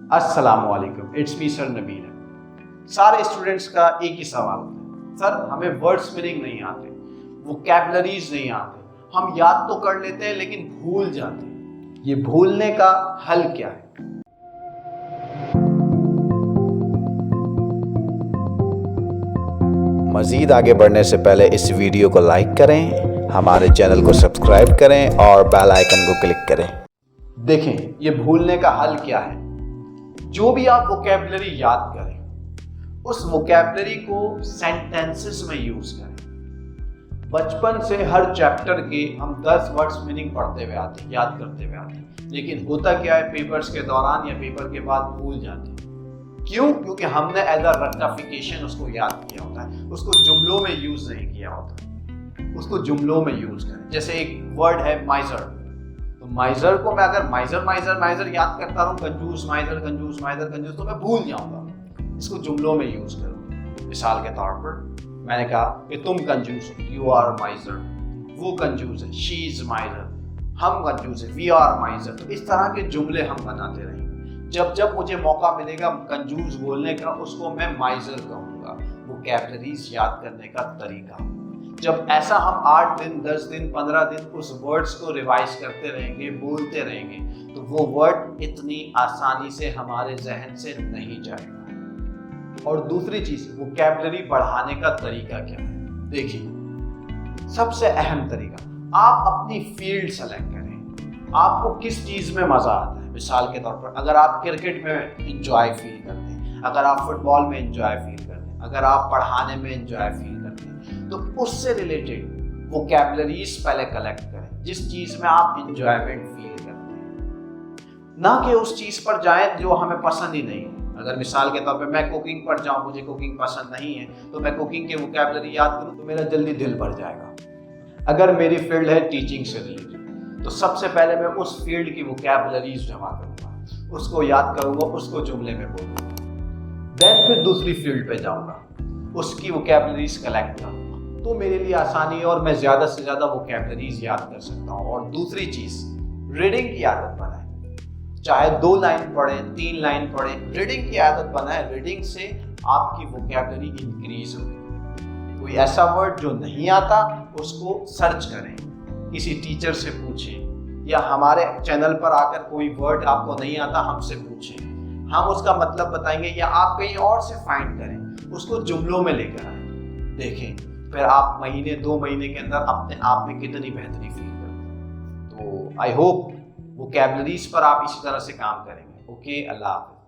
अस्सलामुअलैकुम, it's me sir Nabeel. सारे students का एक ही सवाल होता है, सर हमें वर्ड्स मीनिंग नहीं आते, वोकैबुलरीज नहीं आते, हम याद तो कर लेते हैं लेकिन भूल जाते हैं। ये भूलने का हल क्या है? मज़ीद आगे बढ़ने से पहले इस वीडियो को लाइक करें, हमारे चैनल को सब्सक्राइब करें और बेल आइकन को क्लिक करें। देखें, ये भूलने का हल क्या है? जो भी आप वोकैबुलरी याद करें, उस वोकैबुलरी को सेंटेंसेस में यूज करें। बचपन से हर चैप्टर के हम 10 वर्ड्स मीनिंग पढ़ते हुए आते हैं, याद करते हुए आते हैं, लेकिन होता क्या है, पेपर्स के दौरान या पेपर के बाद भूल जाते हैं। क्यों? क्योंकि हमने एज अ रेक्टिफिकेशन उसको याद किया होता है, उसको जुमलों में यूज नहीं किया होता। उसको जुमलों में यूज करें। जैसे एक वर्ड है माइजर, तो माइजर को मैं अगर माइजर माइजर माइजर याद करता रहूं, कंजूस माइजर कंजूस माइजर कंजूस, तो मैं भूल जाऊंगा। इसको जुमलों में यूज करो। मिसाल के तौर पर मैंने कहा कि तुम कंजूस हो, यू आर माइजर। वो कंजूस है, शी इज माइजर। हम कंजूस है, वी आर माइजर। तो इस तरह के जुमले हम बनाते रहेंगे। जब जब मुझे मौका मिलेगा कंजूस बोलने का, उसको मैं माइजर कहूंगा। वोकैबुलरीज याद करने का तरीका। जब ऐसा हम 8 दिन 10 दिन 15 दिन उस वर्ड्स को रिवाइज करते रहेंगे, बोलते रहेंगे, तो वो वर्ड इतनी आसानी से हमारे जहन से नहीं जाएगा। और दूसरी चीज, वोकैबुलरी बढ़ाने का तरीका क्या है? देखिए, सबसे अहम तरीका, आप अपनी फील्ड सेलेक्ट करें। आपको किस चीज में मजा आता है? मिसाल के तौर पर अगर आप क्रिकेट में एंजॉय फील करते हैं, अगर आप फुटबॉल में एंजॉय फील करते हैं, अगर आप पढ़ाने में एंजॉय फील करते हैं, तो उससे रिलेटेड वोकैबुलरीज पहले कलेक्ट करें, जिस चीज में आप एंजॉयमेंट फील करते हैं। ना कि उस चीज पर जाएं जो हमें पसंद ही नहीं है। अगर मिसाल के तौर पे मैं कुकिंग पर जाऊं, मुझे कुकिंग पसंद नहीं है, तो मैं कुकिंग के वोकैबुलरी याद करूं तो मेरा जल्दी दिल भर जाएगा। अगर मेरी फील्ड है टीचिंग से रिलेटेड, तो सबसे पहले मैं उस फील्ड की वोकैबुलरीज जमा करूंगा, उसको याद करूंगा, उसको जुमले में बोलूंगा। देन फिर दूसरी फील्ड पे जाऊंगा, उसकी वोकैबुलरीज कलेक्ट करूंगा, तो मेरे लिए आसानी है और मैं ज्यादा से ज्यादा वोकैबुलरीज याद कर सकता हूँ। और दूसरी चीज, रीडिंग की आदत बनाएं। चाहे 2 लाइन पढ़ें, 3 लाइन पढ़ें, रीडिंग की आदत बनाएं। रीडिंग से आपकी वोकैबुलरी इंक्रीज होगी। कोई ऐसा वर्ड जो नहीं आता, उसको सर्च करें, किसी टीचर से पूछें, या हमारे चैनल पर आकर कोई वर्ड आपको नहीं आता, हमसे पूछें, हम उसका मतलब बताएंगे, या आप कहीं और से फाइंड करें, उसको जुमलों में लेकर आए। देखें, फिर आप महीने 2 महीने के अंदर अपने आप में कितनी बेहतरी फील करते हैं। तो आई होप वोकैबुलरीज पर आप इसी तरह से काम करेंगे। ओके, अल्लाह हाफ़िज़।